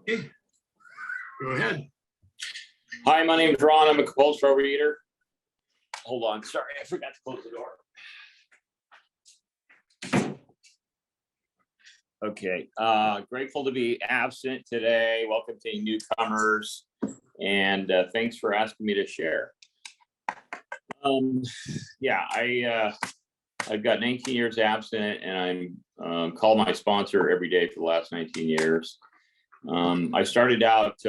Okay, go ahead. Hi, my name is Ron. I'm a compulsive overeater. Hold on, sorry, I forgot to close the door. Okay, grateful to be absent today. Welcome to any newcomers, and thanks for asking me to share. I've got 19 years absent, and I'm called my sponsor every day for the last 19 years. I started out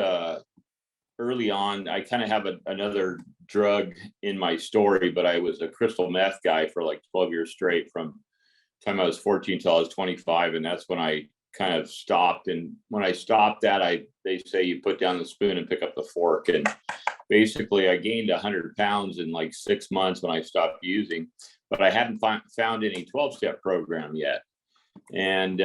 early on. I kind of have another drug in my story, but I was a crystal meth guy for like 12 years straight from the time I was 14 till I was 25, and that's when I kind of stopped. And when I stopped that, they say you put down the spoon and pick up the fork. And basically, I gained 100 pounds in like 6 months when I stopped using, but I hadn't found any 12-step program yet. And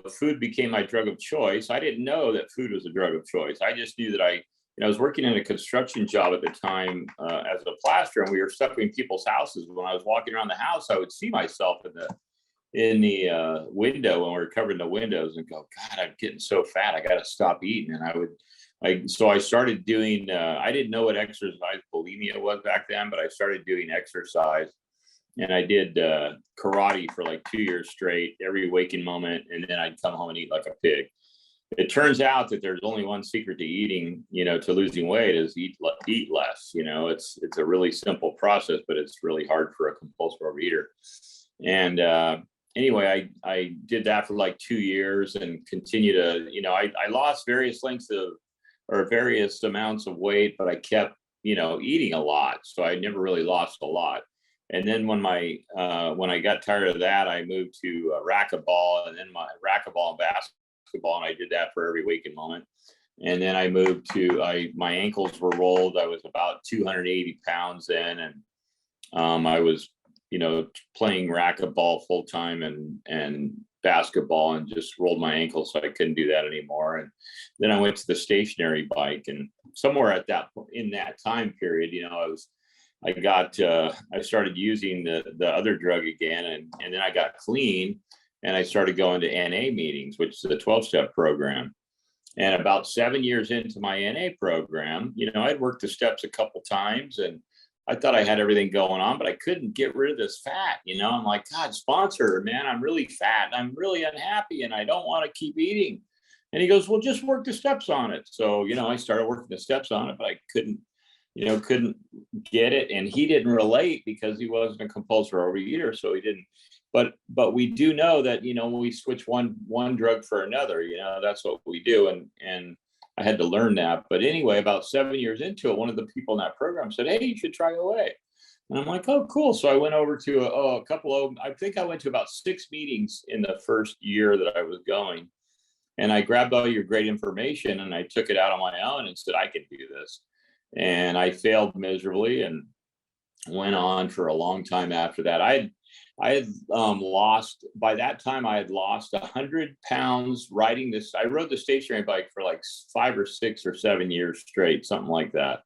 food became my drug of choice. I didn't know that food was a drug of choice. I just knew that I was working in a construction job at the time as a plasterer, and we were stuck in people's houses. When I was walking around the house, I would see myself in the window when we were covering the windows and go, God, I'm getting so fat. I got to stop eating. And so I started doing, I didn't know what exercise bulimia was back then, but I started doing exercise. And I did karate for like 2 years straight, every waking moment. And then I'd come home and eat like a pig. It turns out that there's only one secret to eating, to losing weight is eat less. It's a really simple process, but it's really hard for a compulsive overeater. And anyway, I did that for like 2 years and continue to, I lost various amounts of weight, but I kept, eating a lot. So I never really lost a lot. And then when I got tired of that, I moved to racquetball, and then my racquetball and basketball, and I did that for every waking moment. And then I moved to my ankles were rolled. I was about 280 pounds then, and I was playing racquetball full time and basketball, and just rolled my ankles, so I couldn't do that anymore. And then I went to the stationary bike, and somewhere in that time period, I started using the other drug again, and then I got clean, and I started going to NA meetings, which is the 12-step program. And about 7 years into my NA program, I'd worked the steps a couple times, and I thought I had everything going on, but I couldn't get rid of this fat. I'm like, God, sponsor, man, I'm really fat, and I'm really unhappy, and I don't want to keep eating. And he goes, well, just work the steps on it. So, I started working the steps on it, but I couldn't get it. And he didn't relate because he wasn't a compulsive overeater. So he didn't, but we do know that, when we switch one drug for another, that's what we do. And I had to learn that. But anyway, about 7 years into it, one of the people in that program said, hey, you should try OA. And I'm like, oh, cool. So I went over to I think I went to about 6 meetings in the first year that I was going. And I grabbed all your great information and I took it out on my own and said, I can do this. And I failed miserably and went on for a long time after that. I had lost, by that time, I had lost 100 pounds riding this. I rode the stationary bike for like 5 or 6 or 7 years straight, something like that.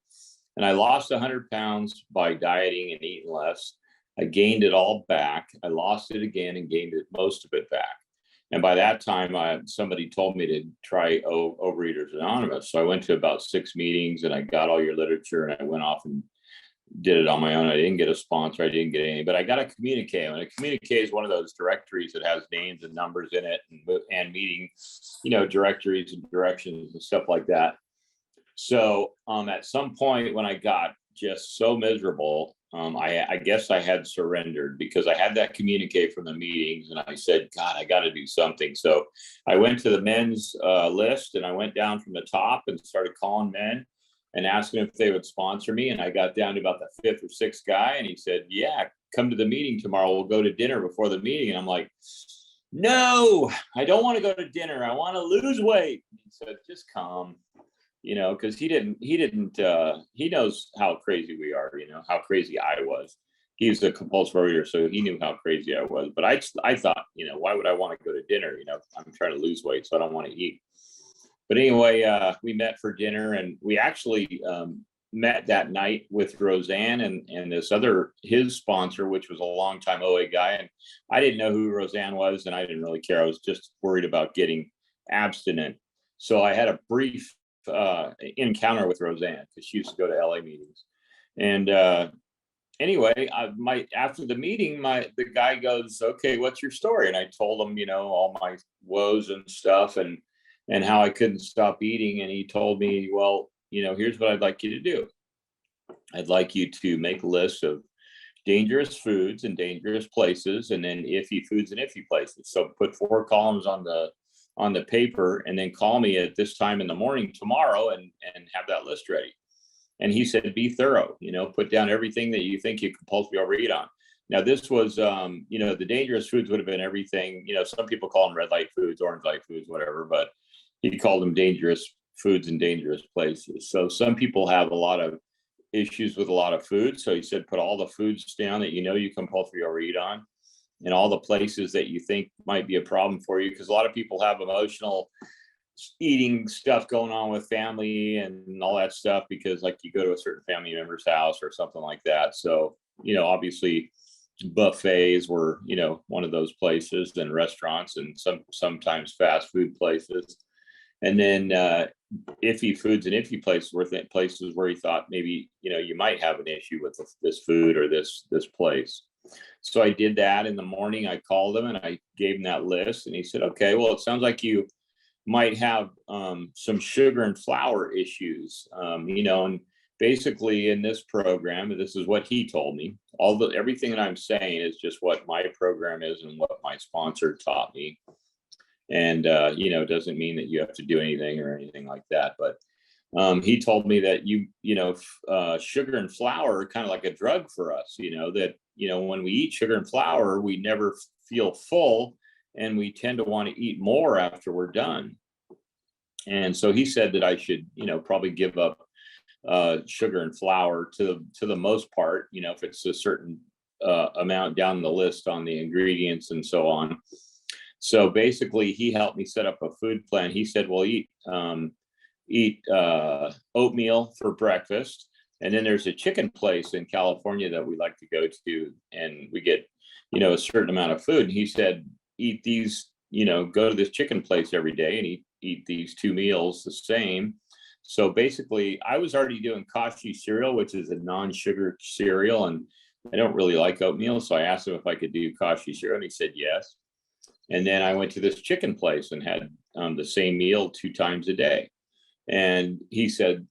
And I lost 100 pounds by dieting and eating less. I gained it all back. I lost it again and gained most of it back. And by that time, somebody told me to try Overeaters Anonymous. So I went to about 6 meetings and I got all your literature and I went off and did it on my own. I didn't get a sponsor. I didn't get any, but I got a communique. And a communique is one of those directories that has names and numbers in it and meeting, directories and directions and stuff like that. So at some point when I got just so miserable, I guess I had surrendered because I had that communique from the meetings and I said, God, I got to do something. So I went to the men's list and I went down from the top and started calling men and asking if they would sponsor me. And I got down to about the 5th or 6th guy. And he said, yeah, come to the meeting tomorrow. We'll go to dinner before the meeting. And I'm like, no, I don't want to go to dinner. I want to lose weight. He said, just come. Because he knows how crazy we are, how crazy I was. He was a compulsive overeater, so he knew how crazy I was. But I thought, why would I want to go to dinner? I'm trying to lose weight, so I don't want to eat. But anyway, we met for dinner, and we actually met that night with Roseanne and this other, his sponsor, which was a longtime OA guy. And I didn't know who Roseanne was, and I didn't really care. I was just worried about getting abstinent. So I had a brief encounter with Roseanne because she used to go to LA meetings. And anyway, after the meeting, the guy goes, "Okay, what's your story?" And I told him, all my woes and stuff, and how I couldn't stop eating. And he told me, "Well, here's what I'd like you to do. I'd like you to make a list of dangerous foods and dangerous places, and then iffy foods and iffy places. So put 4 columns on the paper, and then call me at this time in the morning tomorrow, and have that list ready." And he said, "Be thorough, put down everything that you think you compulsively overeat on." Now, this was, the dangerous foods would have been everything, some people call them red light foods, orange light foods, whatever, but he called them dangerous foods in dangerous places. So some people have a lot of issues with a lot of food. So he said, put all the foods down that you compulsively overeat on, and all the places that you think might be a problem for you. Because a lot of people have emotional eating stuff going on with family and all that stuff, because like you go to a certain family member's house or something like that. So, obviously buffets were, one of those places, and restaurants, and sometimes fast food places. And then iffy foods and iffy places were places where he thought maybe, you might have an issue with this food or this place. So I did that in the morning. I called him and I gave him that list, and he said, "Okay, well, it sounds like you might have some sugar and flour issues, and basically in this program, this is what he told me. Everything that I'm saying is just what my program is and what my sponsor taught me. And, doesn't mean that you have to do anything or anything like that. But he told me that sugar and flour are kind of like a drug for us, that, when we eat sugar and flour, we never feel full, and we tend to want to eat more after we're done." And so he said that I should, probably give up sugar and flour to the most part, if it's a certain amount down the list on the ingredients and so on. So basically, he helped me set up a food plan. He said, "Well, eat oatmeal for breakfast, and then there's a chicken place in California that we like to go to, and we get, a certain amount of food." And he said, "Eat these, go to this chicken place every day and eat these 2 meals the same." So basically, I was already doing Kashi cereal, which is a non-sugar cereal, and I don't really like oatmeal. So I asked him if I could do Kashi cereal, and he said yes. And then I went to this chicken place and had the same meal 2 times a day. And he said,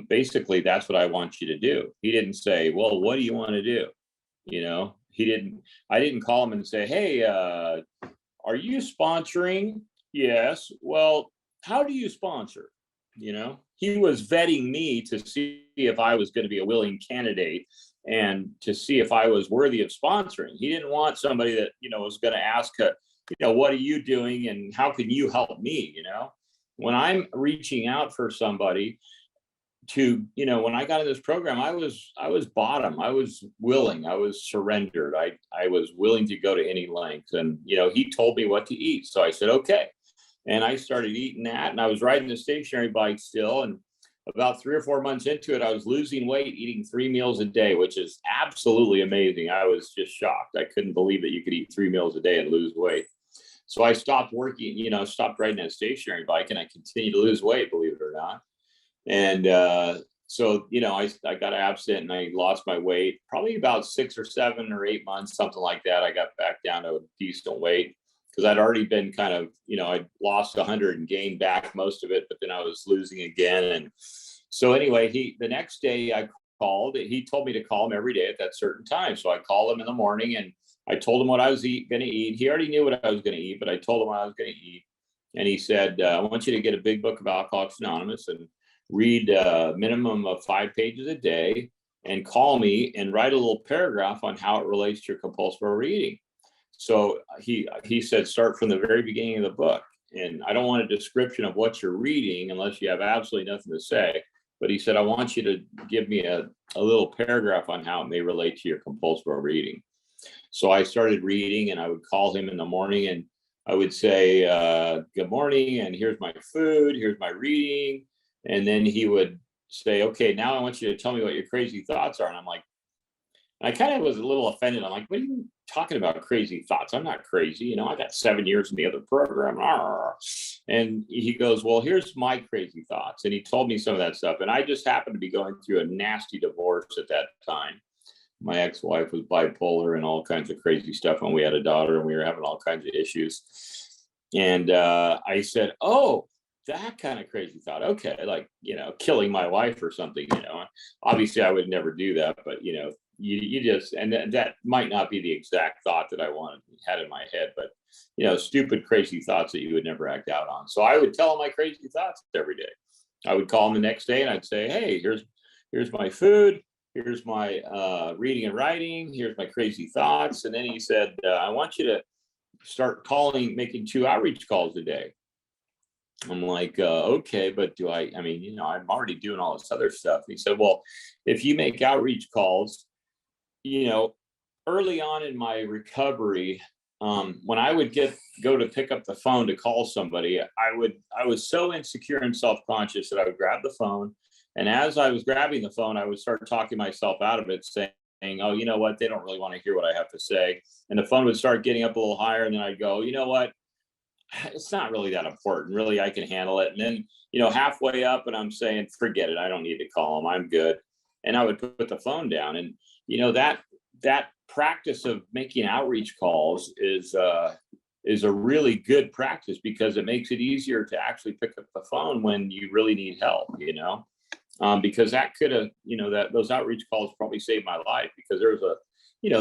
basically, that's what I want you to do. He didn't say, "Well, what do you want to do?" I didn't call him and say, "Hey, are you sponsoring?" "Yes." "Well, how do you sponsor?" He was vetting me to see if I was going to be a willing candidate and to see if I was worthy of sponsoring. He didn't want somebody that, was going to ask, "What are you doing and how can you help me?" When I'm reaching out for somebody to, when I got in this program, I was bottom. I was willing. I was surrendered. I was willing to go to any length. And, he told me what to eat. So I said, "Okay." And I started eating that, and I was riding the stationary bike still. And about 3 or 4 months into it, I was losing weight, eating 3 meals a day, which is absolutely amazing. I was just shocked. I couldn't believe that you could eat 3 meals a day and lose weight. So I stopped working, stopped riding that stationary bike, and I continued to lose weight, believe it or not. And so, I got abstinent and I lost my weight, probably about 6 or 7 or 8 months, something like that. I got back down to a decent weight because I'd already been kind of, I'd lost 100 and gained back most of it, but then I was losing again. And so anyway, the next day I called, he told me to call him every day at that certain time. So I called him in the morning and I told him what I was going to eat. He already knew what I was going to eat, but I told him what I was going to eat. And he said, "I want you to get a big book of Alcoholics Anonymous and read a minimum of 5 pages a day, and call me and write a little paragraph on how it relates to your compulsive overeating." So he said, "Start from the very beginning of the book. And I don't want a description of what you're reading unless you have absolutely nothing to say. But," he said, "I want you to give me a little paragraph on how it may relate to your compulsive overeating." So I started reading, and I would call him in the morning and I would say, "Good morning, and here's my food, here's my reading." And then he would say, "Okay, now I want you to tell me what your crazy thoughts are." And I'm like, I kind of was a little offended. I'm like, "What are you talking about, crazy thoughts? I'm not crazy. I got 7 years in the other program." And he goes, well, here's my crazy thoughts. And he told me some of that stuff. And I just happened to be going through a nasty divorce at that time. My ex-wife was bipolar and all kinds of crazy stuff. And we had a daughter and we were having all kinds of issues. And I said, oh, that kind of crazy thought. Okay, like, killing my wife or something, obviously I would never do that, but you just, and that might not be the exact thought that I had in my head, but stupid, crazy thoughts that you would never act out on. So I would tell him my crazy thoughts every day. I would call him the next day and I'd say, hey, here's my food. Here's my reading and writing. Here's my crazy thoughts. And then he said, I want you to start making 2 outreach calls a day. I'm like, okay, but I'm already doing all this other stuff. And he said, well, if you make outreach calls, early on in my recovery, when I would go to pick up the phone to call somebody, I was so insecure and self-conscious that I would grab the phone. And as I was grabbing the phone, I would start talking myself out of it, saying, oh, you know what? They don't really want to hear what I have to say. And the phone would start getting up a little higher. And then I'd go, you know what? It's not really that important. Really, I can handle it. And then, halfway up and I'm saying, forget it. I don't need to call them. I'm good. And I would put the phone down. And, that practice of making outreach calls is a really good practice because it makes it easier to actually pick up the phone when you really need help, because that could have, those outreach calls probably saved my life because there's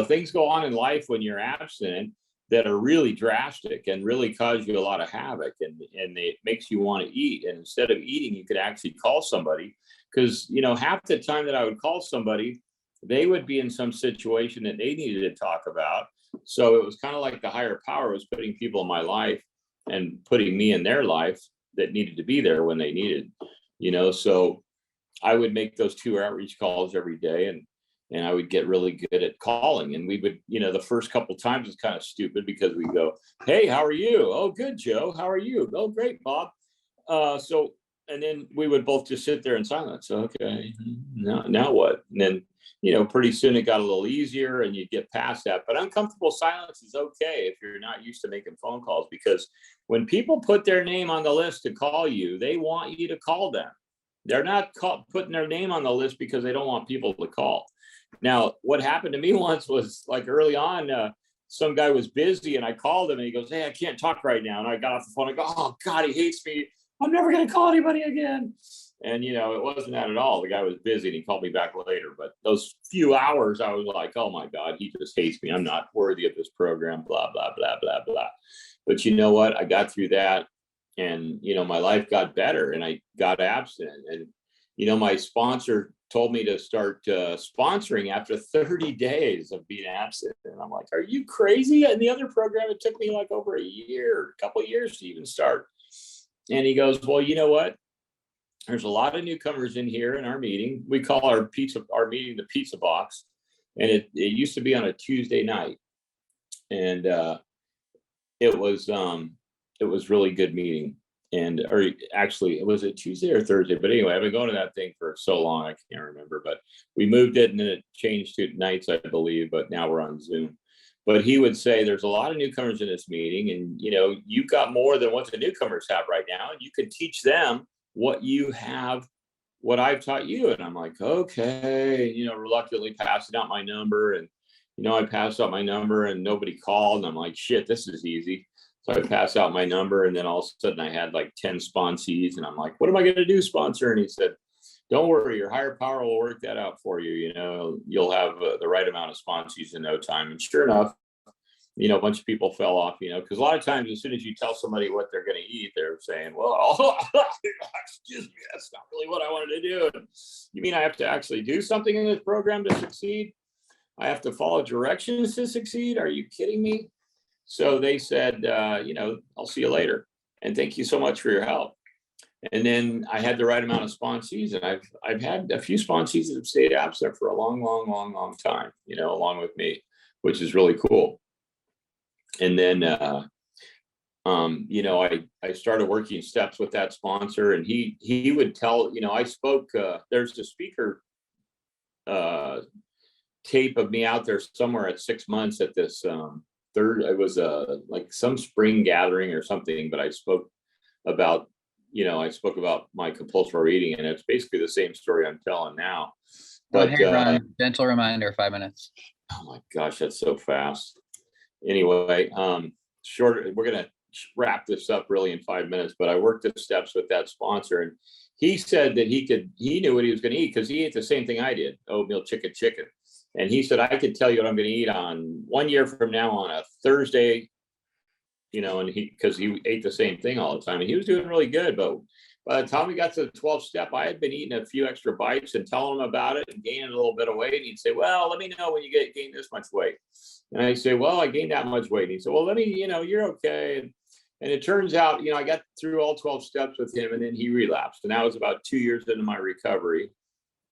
things go on in life when you're abstinent that are really drastic and really cause you a lot of havoc and it makes you want to eat. And instead of eating, you could actually call somebody because, half the time that I would call somebody, they would be in some situation that they needed to talk about. So it was kind of like the higher power was putting people in my life and putting me in their life that needed to be there when they needed, so I would make those 2 outreach calls every day and I would get really good at calling. And we would, the first couple of times it's kind of stupid because we go, hey, how are you? Oh, good, Joe. How are you? Oh, great, Bob. And then we would both just sit there in silence. Okay, now what? And then, pretty soon it got a little easier and you get past that. But uncomfortable silence is okay if you're not used to making phone calls, because when people put their name on the list to call you, they want you to call them. They're not putting their name on the list because they don't want people to call. Now, what happened to me once was like early on, some guy was busy and I called him and he goes, hey, I can't talk right now. And I got off the phone. I go, oh God, he hates me. I'm never going to call anybody again. And, it wasn't that at all. The guy was busy and he called me back later. But those few hours, I was like, oh my God, he just hates me. I'm not worthy of this program, blah, blah, blah, blah, blah. But you know what? I got through that and, my life got better and I got abstinent. And, my sponsor told me to start sponsoring after 30 days of being abstinent. And I'm like, are you crazy? In the other program, it took me like over a couple of years to even start. And he goes, well, you know what? There's a lot of newcomers in here in our meeting. We call our meeting the pizza box. And it used to be on a Tuesday night. And it was really good meeting. Or actually, it was a Tuesday or Thursday. But anyway, I've been going to that thing for so long, I can't remember. But we moved it and then it changed to nights, I believe. But now we're on Zoom. But he would say there's a lot of newcomers in this meeting. And, you've got more than what the newcomers have right now. And you can teach them what you have, what I've taught you. And I'm like, okay, reluctantly passing out my number. And, I passed out my number and nobody called. And I'm like, shit, this is easy. So I passed out my number and then all of a sudden I had like 10 sponsees and I'm like, what am I going to do, sponsor? And he said, don't worry, your higher power will work that out for you. You'll have the right amount of sponsees in no time. And sure enough, a bunch of people fell off, because a lot of times as soon as you tell somebody what they're going to eat, they're saying, well, excuse me, that's not really what I wanted to do. You mean I have to actually do something in this program to succeed? I have to follow directions to succeed? Are you kidding me? So they said, I'll see you later. And thank you so much for your help. And then I had the right amount of sponsees. And I've had a few sponsees that have stayed absent for a long, long, long, long time, along with me, which is really cool. And then, I started working steps with that sponsor and he would tell, I spoke, there's a speaker tape of me out there somewhere at 6 months at this it was like some spring gathering or something, but I spoke about, I spoke about my compulsory eating, and it's basically the same story I'm telling now. Go But ahead, Ron. Gentle reminder, 5 minutes. oh my gosh, that's so fast. Anyway, we're gonna wrap this up really in 5 minutes, but I worked the steps with that sponsor, and he said that he knew what he was gonna eat because he ate the same thing I did, oatmeal chicken. And he said, I could tell you what I'm gonna eat on 1 year from now on a Thursday, and because he ate the same thing all the time, and he was doing really good. But by the time we got to the 12th step, I had been eating a few extra bites and telling him about it and gaining a little bit of weight. And he'd say, well, let me know when you gain this much weight. And I say, well, I gained that much weight. And he said, well, you're okay. And it turns out, I got through all 12 steps with him, and then he relapsed. And that was about 2 years into my recovery.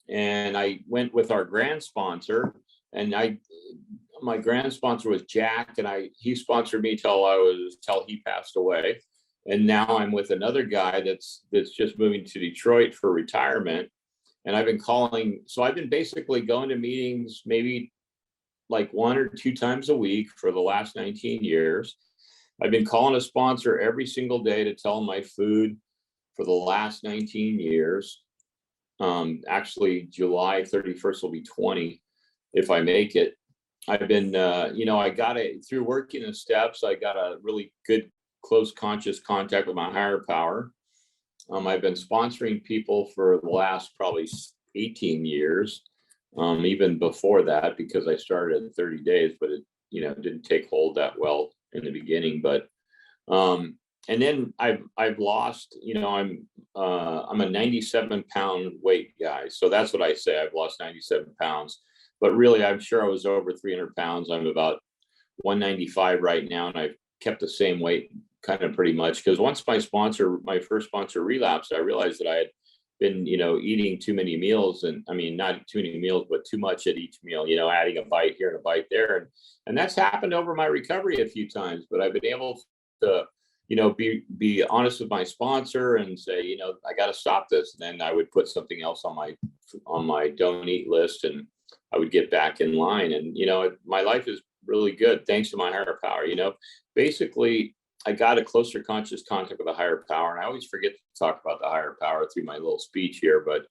And I went with our grand sponsor, and my grand sponsor was Jack, and he sponsored me till he passed away. And now I'm with another guy that's just moving to Detroit for retirement. And I've been basically going to meetings maybe like 1 or 2 times a week for the last 19 years. I've been calling a sponsor every single day to tell them my food for the last 19 years. Actually, July 31st will be 20 if I make it. I've been, I got it through working the steps. I got a really good close conscious contact with my higher power. I've been sponsoring people for the last probably 18 years, even before that, because I started in 30 days, but it, didn't take hold that well in the beginning. But, and then I've lost, I'm a 97-pound weight guy. So that's what I say. I've lost 97 pounds, but really, I'm sure I was over 300 pounds. I'm about 195 right now, and I've kept the same weight kind of pretty much, because once my first sponsor relapsed, I realized that I had been, eating too many meals, and I mean, not too many meals, but too much at each meal, adding a bite here and a bite there. And that's happened over my recovery a few times, but I've been able to, be honest with my sponsor and say, I got to stop this. And then I would put something else on my don't eat list, and I would get back in line. And, my life is really good thanks to my higher power. Basically, I got a closer conscious contact with the higher power. And I always forget to talk about the higher power through my little speech here, but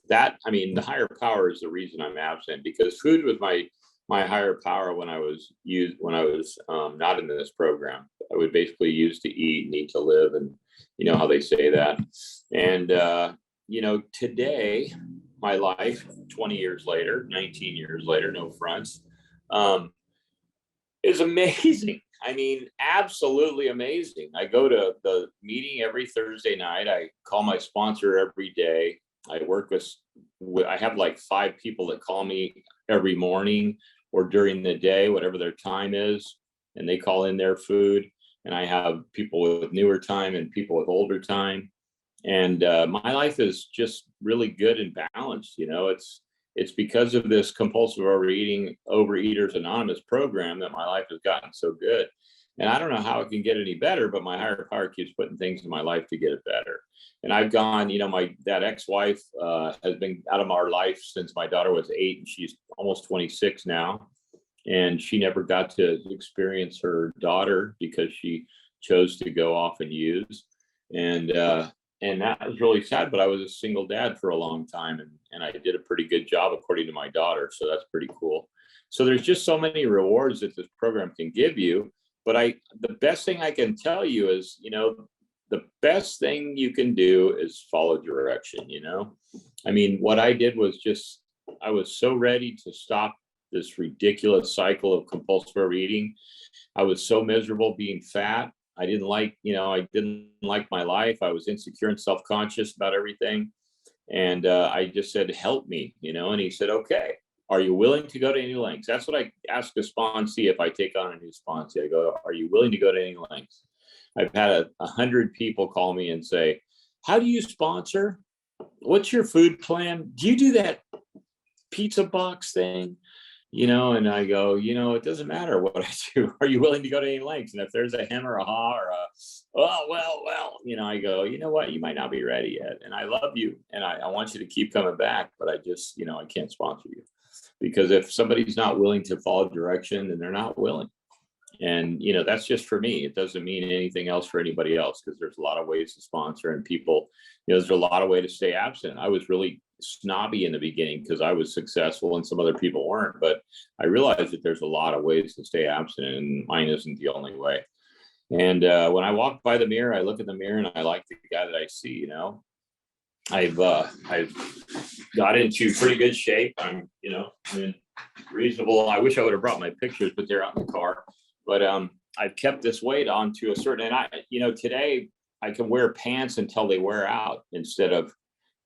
the higher power is the reason I'm absent, because food was my higher power when I was not in this program. I would basically use to eat and eat to live, and how they say that. And today, my life 20 years later, 19 years later, no fronts, is amazing. I mean, absolutely amazing. I go to the meeting every Thursday night. I call my sponsor every day. I work I have like 5 people that call me every morning or during the day, whatever their time is, and they call in their food. And I have people with newer time and people with older time. And my life is just really good and balanced. It's because of this compulsive Overeaters Anonymous program that my life has gotten so good. And I don't know how it can get any better, but my higher power keeps putting things in my life to get it better. And I've gone, that ex-wife has been out of our life since my daughter was 8, and she's almost 26 now. And she never got to experience her daughter because she chose to go off and use. And that was really sad, but I was a single dad for a long time, and I did a pretty good job according to my daughter. So that's pretty cool. So there's just so many rewards that this program can give you. But the best thing I can tell you is, the best thing you can do is follow direction. I mean, what I did was I was so ready to stop this ridiculous cycle of compulsive eating. I was so miserable being fat. I didn't like my life. I was insecure and self-conscious about everything. And I just said, help me, and he said, okay, are you willing to go to any lengths? That's what I ask a sponsee if I take on a new sponsee. I go, are you willing to go to any lengths? I've had 100 people call me and say, how do you sponsor? What's your food plan? Do you do that pizza box thing? And I go, it doesn't matter what I do. Are you willing to go to any lengths? And if there's a hem or a haw or I go, you know what? You might not be ready yet. And I love you. And I want you to keep coming back, but I just, I can't sponsor you, because if somebody's not willing to follow direction, then they're not willing. And, you know, that's just for me. It doesn't mean anything else for anybody else, because there's a lot of ways to sponsor, and people, you know, there's a lot of ways to stay absent. I was really snobby in the beginning because I was successful and some other people weren't, but I realized that there's a lot of ways to stay absent, and mine isn't the only way. And when I walk by the mirror, I look in the mirror and I like the guy that I see, you know. I've got into pretty good shape. I'm, you know, I'm in reasonable. I wish I would have brought my pictures, but they're out in the car. But I've kept this weight on to a certain, and I, you know, today I can wear pants until they wear out instead of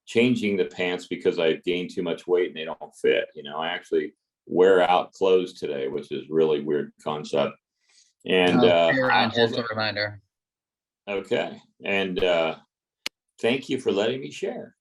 changing the pants because I've gained too much weight and they don't fit. You know, I actually wear out clothes today, which is really weird concept. And Fair and gentle reminder. okay. And thank you for letting me share.